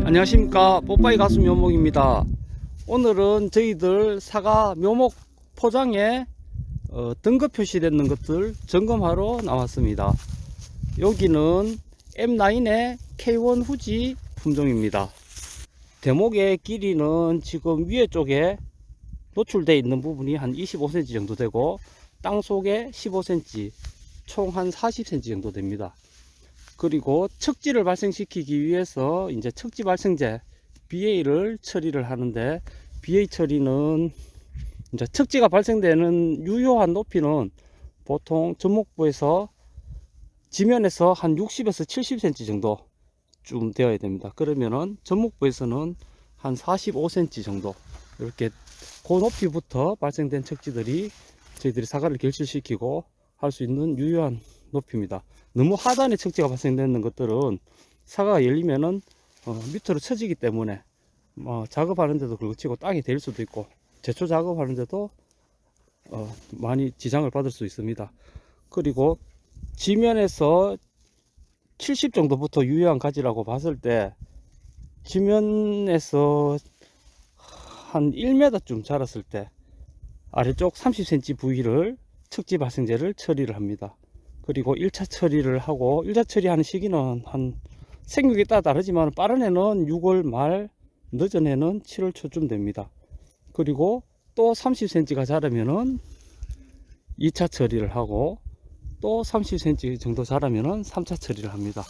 안녕하십니까, 뽀빠이 가수 묘목입니다. 오늘은 저희들 사과 묘목 포장에 등급 표시되는 것들 점검하러 나왔습니다. 여기는 M9의 K1 후지 품종입니다. 대목의 길이는 지금 위에 쪽에 노출되어 있는 부분이 한 25cm 정도 되고 땅 속에 15cm, 총 한 40cm 정도 됩니다. 그리고 척지를 발생시키기 위해서 이제 척지 발생제 BA를 처리를 하는데, BA 처리는 이제 척지가 발생되는 유효한 높이는 보통 전목부에서 지면에서 한 60에서 70cm 정도 좀 되어야 됩니다. 그러면은 전목부에서는 한 45cm 정도, 이렇게 그 높이부터 발생된 척지들이 저희들이 사과를 결실시키고 할 수 있는 유효한 높이입니다. 너무 하단에 척지가 발생되는 것들은 사과가 열리면은 밑으로 처지기 때문에 작업하는데도 그렇고 땅이 될 수도 있고 제초 작업하는데도 많이 지장을 받을 수 있습니다. 그리고 지면에서 70 정도부터 유효한 가지라고 봤을 때, 지면에서 한 1m쯤 자랐을 때 아래쪽 30cm 부위를 척지 발생제를 처리를 합니다. 그리고 1차 처리를 하고, 1차 처리하는 시기는 한 생육에 따라 다르지만 빠른 애는 6월 말, 늦은 애는 7월 초쯤 됩니다. 그리고 또 30cm가 자라면은 2차 처리를 하고, 또 30cm 정도 자라면은 3차 처리를 합니다.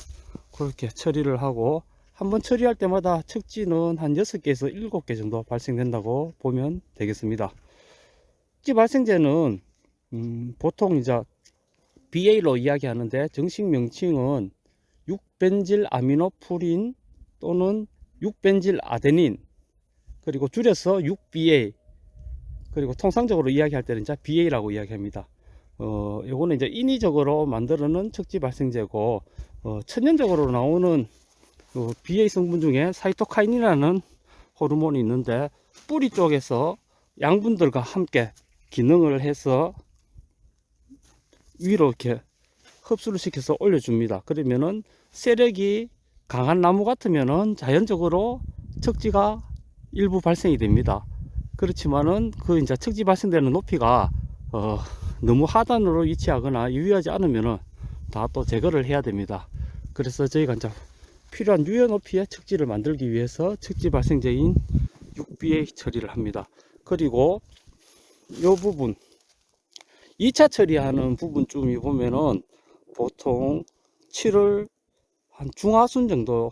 그렇게 처리를 하고, 한번 처리할 때마다 척지는 한 6개에서 7개 정도 발생된다고 보면 되겠습니다. 척지 발생제는 보통 이제 BA로 이야기하는데, 정식 명칭은 6벤질 아미노푸린 또는 6벤질 아데닌, 그리고 줄여서 6BA, 그리고 통상적으로 이야기할 때는 이제 BA라고 이야기합니다. 요거는 이제 인위적으로 만들어낸 척지 발생제고, 천연적으로 나오는 BA 성분 중에 사이토카인이라는 호르몬이 있는데, 뿌리 쪽에서 양분들과 함께 기능을 해서 위로 이렇게 흡수를 시켜서 올려줍니다. 그러면은 세력이 강한 나무 같으면은 자연적으로 척지가 일부 발생이 됩니다. 그렇지만은 그 이제 척지 발생되는 높이가 너무 하단으로 위치하거나 유의하지 않으면은 다 또 제거를 해야 됩니다. 그래서 저희가 이제 필요한 유효 높이의 척지를 만들기 위해서 척지 발생제인 6BA 처리를 합니다. 그리고 이 부분 2차 처리하는 부분쯤이 보면은 보통 7월 한 중하순 정도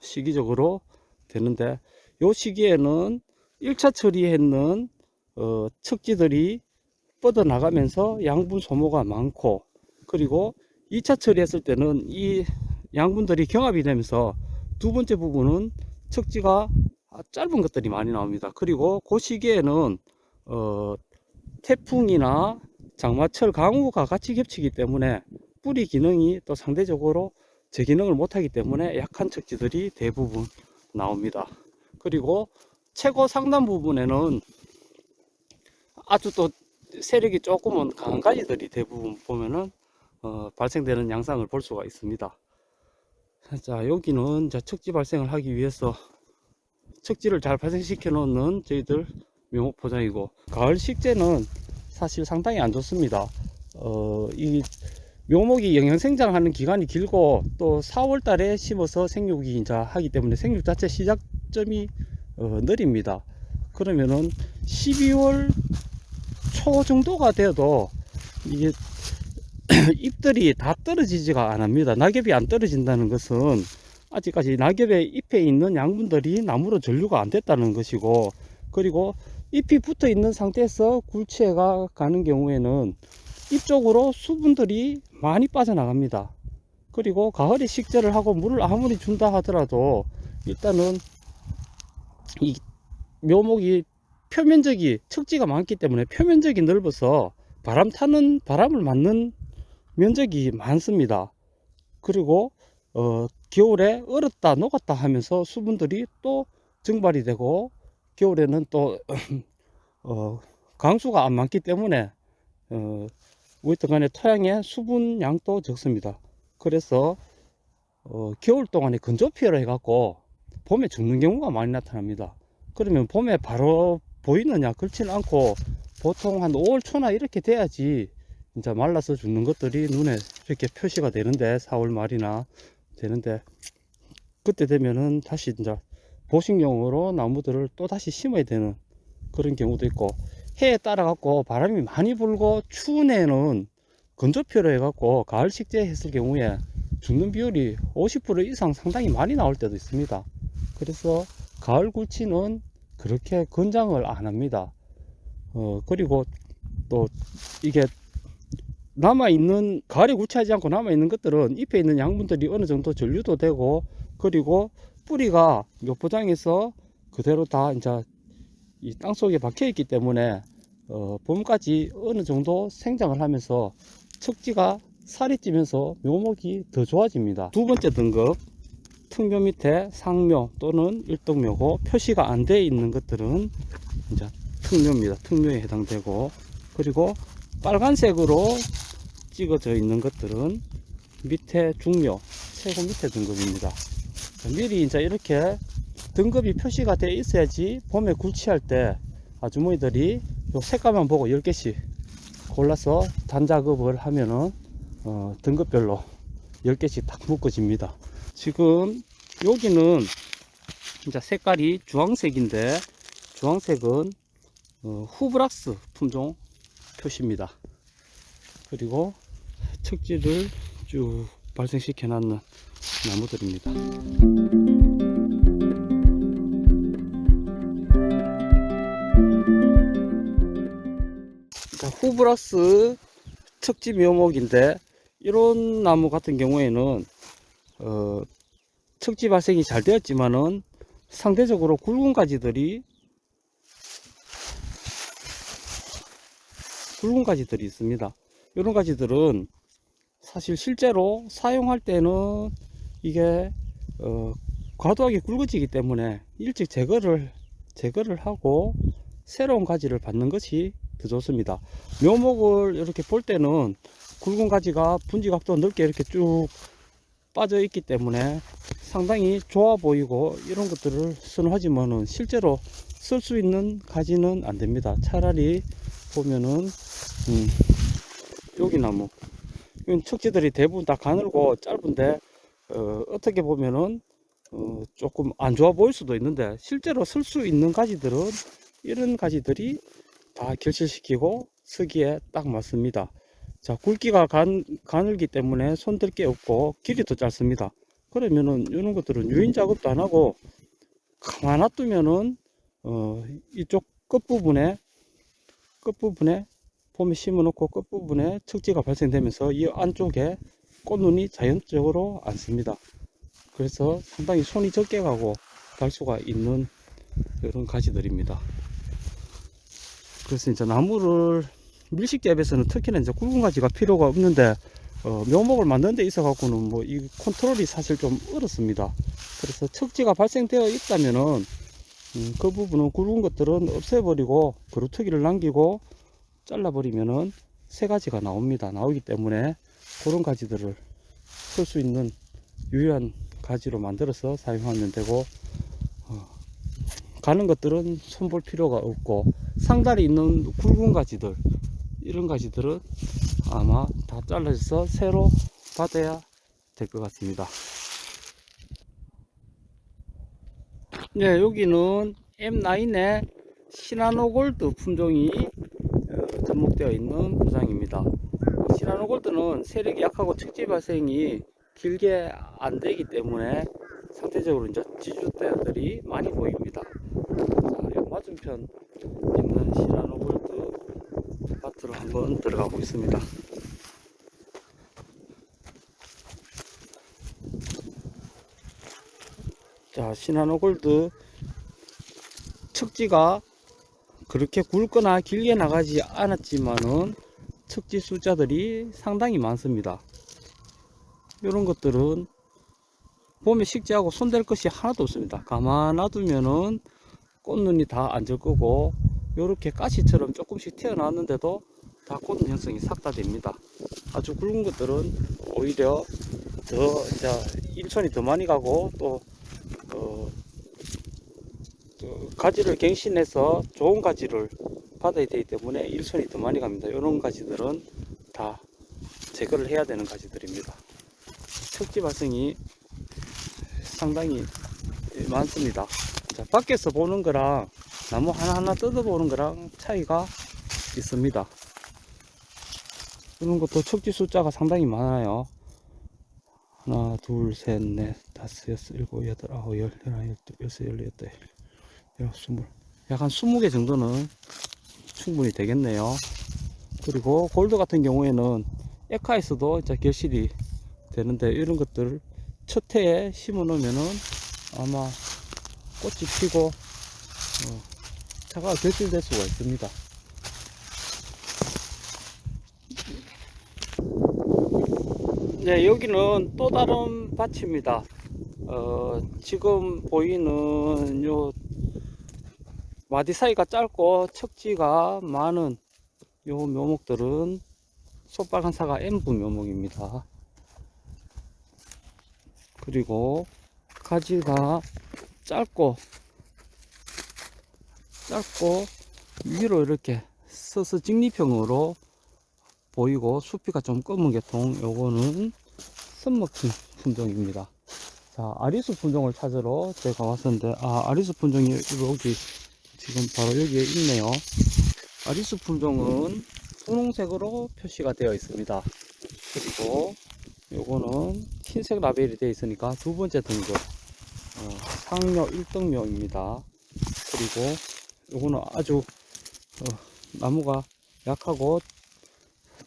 시기적으로 되는데, 이 시기에는 1차 처리했는 척지들이 뻗어 나가면서 양분 소모가 많고, 그리고 2차 처리했을 때는 이 양분들이 경합이 되면서 두 번째 부분은 척지가 짧은 것들이 많이 나옵니다. 그리고 그 시기에는 태풍이나 장마철 강우가 같이 겹치기 때문에 뿌리 기능이 또 상대적으로 제 기능을 못하기 때문에 약한 척지들이 대부분 나옵니다. 그리고 최고 상단 부분에는 아주 또 세력이 조금은 강한 가지들이 대부분 보면은 발생되는 양상을 볼 수가 있습니다. 자, 여기는 척지 발생을 하기 위해서 척지를 잘 발생시켜 놓는 저희들 묘목 포장이고, 가을 식재는 사실 상당히 안 좋습니다. 이 묘목이 영양 생장하는 기간이 길고, 또 4월 달에 심어서 생육이 이제 하기 때문에 생육 자체 시작점이 느립니다. 그러면은 12월 초 정도가 돼도 이게 잎들이 다 떨어지지가 않습니다. 낙엽이 안 떨어진다는 것은 아직까지 낙엽의 잎에 있는 양분들이 나무로 전류가 안 됐다는 것이고, 그리고 잎이 붙어 있는 상태에서 굴치해가 가는 경우에는 잎 쪽으로 수분들이 많이 빠져나갑니다. 그리고 가을에 식재를 하고 물을 아무리 준다 하더라도 일단은 이 묘목이 표면적이 척지가 많기 때문에 표면적이 넓어서 바람을 맞는 면적이 많습니다. 그리고 겨울에 얼었다 녹았다 하면서 수분들이 또 증발이 되고, 겨울에는 또 강수가 안 많기 때문에 뭐있든 간에 토양의 수분 양도 적습니다. 그래서 겨울 동안에 건조피해를 해갖고 봄에 죽는 경우가 많이 나타납니다. 그러면 봄에 바로 보이느냐? 그렇지는 않고 보통 한 5월 초나 이렇게 돼야지 진짜 말라서 죽는 것들이 눈에 이렇게 표시가 되는데, 4월 말이나 되는데, 그때 되면은 다시 진짜 보식용으로 나무들을 또 다시 심어야 되는 그런 경우도 있고, 해에 따라 갖고 바람이 많이 불고 추운 해는 건조표로 해갖고 가을 식재 했을 경우에 죽는 비율이 50% 이상 상당히 많이 나올 때도 있습니다. 그래서 가을 굴치는 그렇게 권장을 안 합니다. 그리고 또 이게 남아있는, 가을에 굴치하지 않고 남아있는 것들은 잎에 있는 양분들이 어느 정도 전류도 되고, 그리고 뿌리가 묘포장에서 그대로 다 이제 이 땅속에 박혀 있기 때문에 봄까지 어느 정도 생장을 하면서 척지가 살이 찌면서 묘목이 더 좋아집니다. 두 번째 등급, 특묘 밑에 상묘 또는 일등묘고, 표시가 안 되어 있는 것들은 이제 특묘입니다. 특묘에 해당되고, 그리고 빨간색으로 찍어져 있는 것들은 밑에 중묘, 최고 밑에 등급입니다. 미리 이제 이렇게 등급이 표시가 되어 있어야지 봄에 굴치할 때 아주머니들이 요 색깔만 보고 10개씩 골라서 단작업을 하면은 등급별로 10개씩 딱 묶어집니다. 지금 여기는 진짜 색깔이 주황색인데, 주황색은 후브락스 품종 표시입니다. 그리고 척지를 쭉 발생시켜 놨는 나무들입니다. 후브락스 척지 묘목인데, 이런 나무 같은 경우에는 척지 발생이 잘 되었지만은 상대적으로 굵은 가지들이 있습니다. 이런 가지들은 사실 실제로 사용할 때는 이게 과도하게 굵어지기 때문에 일찍 제거를 하고 새로운 가지를 받는 것이 더 좋습니다. 묘목을 이렇게 볼 때는 굵은 가지가 분지각도 넓게 이렇게 쭉 빠져 있기 때문에 상당히 좋아 보이고 이런 것들을 선호하지만은 실제로 쓸 수 있는 가지는 안 됩니다. 차라리 보면은 여기 나무, 이건 척지들이 대부분 다 가늘고 짧은데 어떻게 보면은 조금 안 좋아 보일 수도 있는데, 실제로 쓸 수 있는 가지들은 이런 가지들이 다 결실시키고 쓰기에 딱 맞습니다. 자, 굵기가 가늘기 때문에 손댈 게 없고 길이도 짧습니다. 그러면은 이런 것들은 유인 작업도 안 하고 가만 놔두면은 이쪽 끝부분에 봄에 심어 놓고 끝부분에 척지가 발생되면서 이 안쪽에 꽃눈이 자연적으로 안 씁니다. 그래서 상당히 손이 적게 가고 갈 수가 있는 이런 가지들입니다. 그래서 이제 나무를 밀식재배에서는 특히나 이제 굵은 가지가 필요가 없는데 묘목을 만드는 데 있어 갖고는 뭐 이 컨트롤이 사실 좀 어렵습니다. 그래서 척지가 발생되어 있다면은 그 부분은 굵은 것들은 없애버리고 그루터기를 남기고 잘라버리면은 새 가지가 나오기 때문에 그런 가지들을 쓸 수 있는 유효한 가지로 만들어서 사용하면 되고, 가는 것들은 손볼 필요가 없고 상달이 있는 굵은 가지들, 이런 가지들은 아마 다 잘라져서 새로 받아야 될 것 같습니다. 네, 여기는 M9의 시나노골드 품종이 접목되어 있는 구장입니다. 시나노골드는 세력이 약하고 척지 발생이 길게 안 되기 때문에 상대적으로 이제 지주대들이 많이 보입니다. 자, 맞은편 있는 시나노골드 밭으로 한번 들어가 보겠습니다. 자, 시나노골드 척지가 그렇게 굵거나 길게 나가지 않았지만은 척지 숫자들이 상당히 많습니다. 이런 것들은 봄에 식재하고 손댈 것이 하나도 없습니다. 가만 놔두면은 꽃눈이 다 앉을 거고, 이렇게 가시처럼 조금씩 튀어나왔는데도 다 꽂는 형성이 싹 다 됩니다. 아주 굵은 것들은 오히려 더 이제 일손이 더 많이 가고 또 가지를 갱신해서 좋은 가지를 받아야 되기 때문에 일손이 더 많이 갑니다. 이런 가지들은 다 제거를 해야 되는 가지들입니다. 척지 발생이 상당히 많습니다. 자, 밖에서 보는 거랑 나무 하나하나 뜯어보는 거랑 차이가 있습니다. 이런 것도 척지 숫자가 상당히 많아요. 하나, 둘, 셋, 넷, 다섯, 여섯, 일곱, 여덟, 아홉, 열, 열하나, 열둘, 열세, 열여덟, 열아홉, 스물. 약 한 20개 정도는 충분히 되겠네요. 그리고 골드 같은 경우에는 에카에서도 이제 결실이 되는데, 이런 것들 첫 해에 심어 놓으면은 아마 꽃이 피고 차가 결실될 수가 있습니다. 네, 여기는 또 다른 밭입니다. 지금 보이는 요 마디 사이가 짧고 척지가 많은 요 묘목들은 소빨간 사과 M부 묘목입니다. 그리고 가지가 짧고 위로 이렇게 서서 직립형으로 보이고 수피가 좀 검은 계통, 요거는 선먹힌 품종입니다. 자, 아리수 품종을 찾으러 제가 왔었는데, 아리수 품종이 여기 지금 바로 여기에 있네요. 아리수 품종은 분홍색으로 표시가 되어 있습니다. 그리고 요거는 흰색 라벨이 되어 있으니까 두 번째 등급 상묘 1등묘입니다. 그리고 요거는 아주 나무가 약하고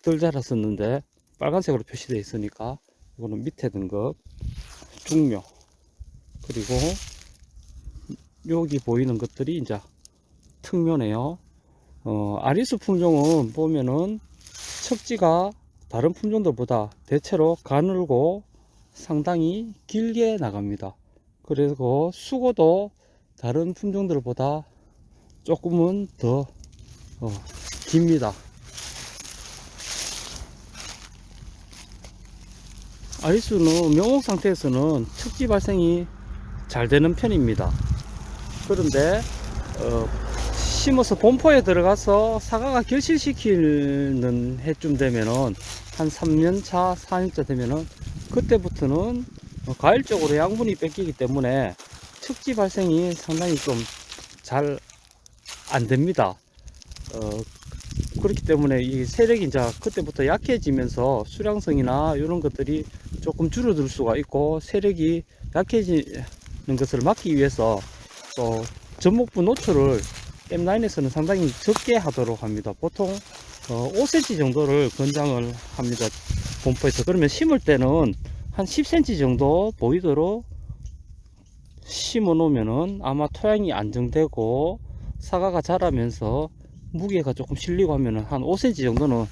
덜 자랐었는데 빨간색으로 표시되어 있으니까 이거는 밑에 등급 중묘. 그리고 여기 보이는 것들이 이제 특묘네요. 아리수 품종은 보면은 척지가 다른 품종들보다 대체로 가늘고 상당히 길게 나갑니다. 그리고 수고도 다른 품종들보다 조금은 더 깁니다. 아리수는 묘목 상태에서는 척지 발생이 잘 되는 편입니다. 그런데 심어서 본포에 들어가서 사과가 결실시키는 해쯤 되면은 한 3년차 4년차 되면은 그때부터는 과일적으로 양분이 뺏기기 때문에 척지 발생이 상당히 좀 잘 안됩니다. 그렇기 때문에 이 세력이 이제 그때부터 약해지면서 수량성이나 이런 것들이 조금 줄어들 수가 있고, 세력이 약해지는 것을 막기 위해서 또 전목부 노출을 M9에서는 상당히 적게 하도록 합니다. 보통 5cm 정도를 권장을 합니다, 본포에서. 그러면 심을 때는 한 10cm 정도 보이도록 심어 놓으면은 아마 토양이 안정되고 사과가 자라면서 무게가 조금 실리고 하면은 한 5cm 정도는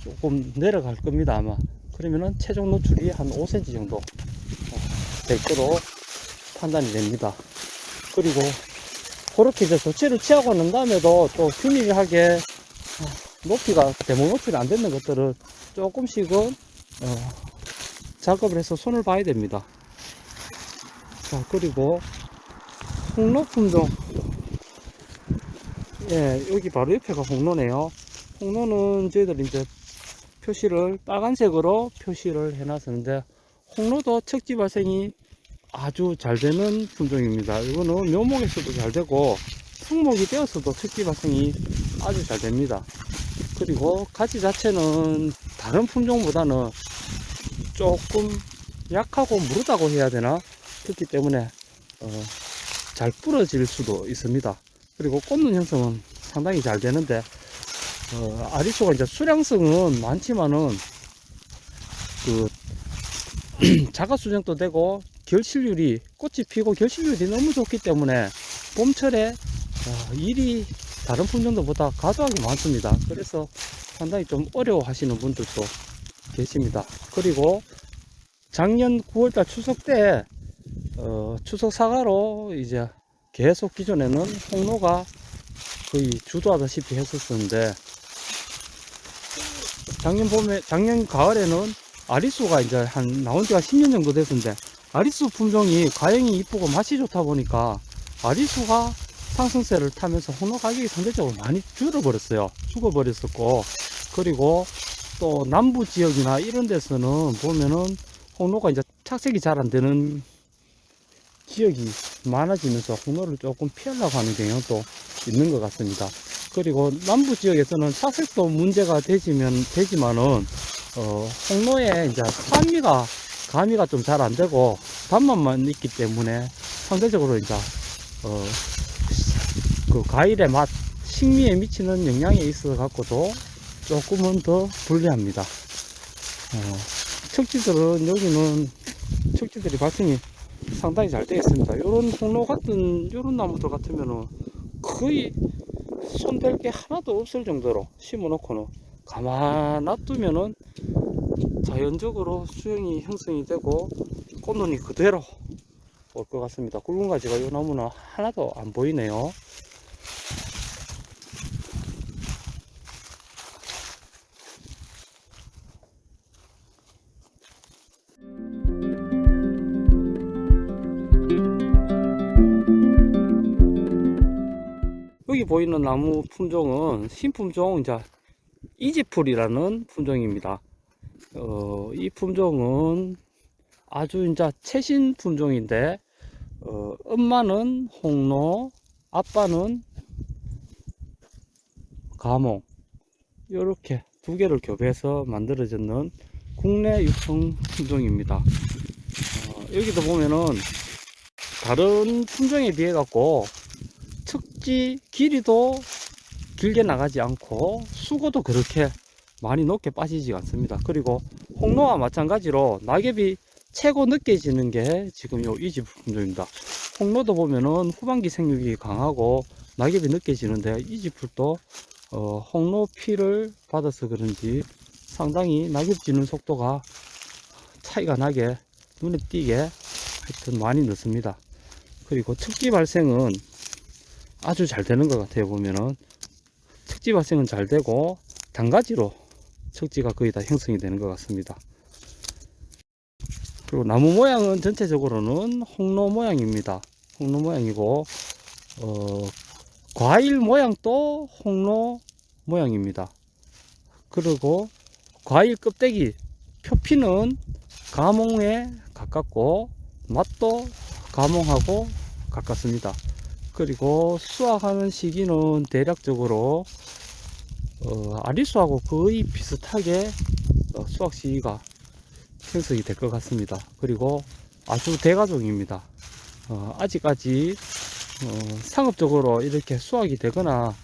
조금 내려갈 겁니다, 아마. 그러면은 최종 노출이 한 5cm 정도 될 거로 판단이 됩니다. 그리고 그렇게 이제 조치를 취하고 난 다음에도 또 균일하게 높이가 대목 노출이 안 되는 것들을 조금씩은 작업을 해서 손을 봐야 됩니다. 자, 그리고 홍로 품종, 예, 여기 바로 옆에가 홍로네요. 홍로는 저희들이 이제 표시를 빨간색으로 표시를 해놨었는데, 홍로도 척지 발생이 아주 잘 되는 품종입니다. 이거는 묘목에서도 잘 되고 성목이 되어서도 척지 발생이 아주 잘 됩니다. 그리고 가지 자체는 다른 품종보다는 조금 약하고 무르다고 해야 되나, 그렇기 때문에 잘 부러질 수도 있습니다. 그리고 꽂는 형성은 상당히 잘 되는데, 아리수가 이제 수량성은 많지만은 그 자가 수정도 되고 결실률이, 꽃이 피고 결실률이 너무 좋기 때문에 봄철에 일이 다른 품종들보다 과도하게 많습니다. 그래서 상당히 좀 어려워 하시는 분들도 계십니다. 그리고 작년 9월달 추석 때 추석 사과로 이제 계속 기존에는 홍로가 거의 주도하다시피 했었는데, 작년 가을에는 아리수가 이제 나온 지가 10년 정도 됐는데, 아리수 품종이 과형이 이쁘고 맛이 좋다 보니까 아리수가 상승세를 타면서 홍로 가격이 상대적으로 많이 줄어버렸어요. 죽어버렸었고, 그리고 또 남부 지역이나 이런 데서는 보면은 홍로가 이제 착색이 잘 안 되는 지역이 많아지면서 홍로를 조금 피하려고 하는 경향도 있는 것 같습니다. 그리고 남부 지역에서는 착색도 문제가 되지만은 홍로에 이제 가미가 좀 잘 안 되고 단맛만 있기 때문에 상대적으로 이제 그 과일의 맛, 식미에 미치는 영향에 있어 갖고도 조금은 더 불리합니다. 여기는 척지들이 발생이 상당히 잘 되어 있습니다. 요런 홍로 같은 요런 나무들 같으면은 거의 손댈 게 하나도 없을 정도로 심어 놓고는 가만 놔두면은 자연적으로 수영이 형성이 되고 꽃눈이 그대로 올 것 같습니다. 굵은 가지가 이 나무는 하나도 안 보이네요. 여기 보이는 나무 품종은 신품종 이제 이지풀이라는 품종입니다. 이 품종은 아주 이제 최신 품종인데, 엄마는 홍로, 아빠는 가몽, 이렇게 두 개를 교배해서 만들어졌는 국내 육성 품종입니다. 여기도 보면은 다른 품종에 비해 갖고 척지 길이도 길게 나가지 않고 수고도 그렇게 많이 높게 빠지지 않습니다. 그리고 홍로와 마찬가지로 낙엽이 최고 느껴지는 게 지금 요 이지 품종입니다. 홍로도 보면은 후반기 생육이 강하고 낙엽이 느껴지는데, 이지풀도 홍로 피를 받아서 그런지 상당히 낙엽 지는 속도가 차이가 나게 눈에 띄게 하여튼 많이 늦습니다. 그리고 척지 발생은 아주 잘 되는 것 같아요. 보면은 척지 발생은 잘 되고 단가지로 척지가 거의 다 형성이 되는 것 같습니다. 그리고 나무 모양은 전체적으로는 홍로 모양입니다. 홍로 모양이고 과일 모양도 홍로 모양입니다. 그리고 과일 껍데기 표피는 가몽에 가깝고 맛도 가몽하고 가깝습니다. 그리고 수확하는 시기는 대략적으로 아리수하고 거의 비슷하게 수확 시기가 형성이 될 것 같습니다. 그리고 아주 대가종입니다. 아직까지 상업적으로 이렇게 수확이 되거나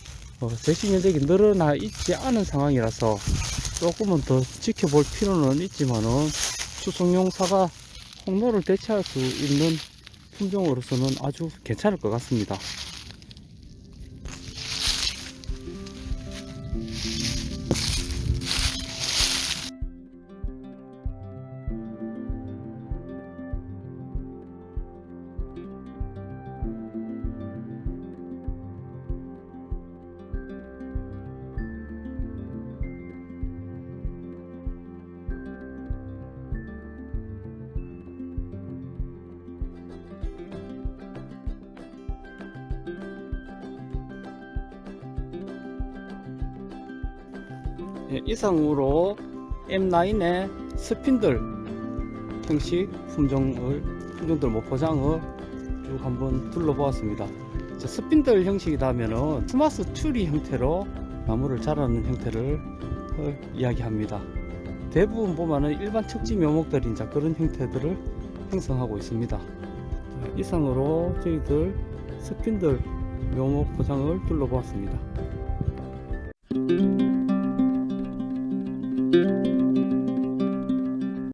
재식 면적이 늘어나 있지 않은 상황이라서 조금은 더 지켜볼 필요는 있지만은 수송용 사과 홍로를 대체할 수 있는 품종으로서는 아주 괜찮을 것 같습니다. 이상으로 M9의 스핀들 형식 품종들 포장을 쭉 한번 둘러보았습니다. 스핀들 형식이다 하면은 스마스 추리 형태로 나무를 자라는 형태를 이야기합니다. 대부분 보면은 일반 척지 묘목들이 이제 그런 형태들을 형성하고 있습니다. 이상으로 저희들 스핀들 묘목 포장을 둘러보았습니다.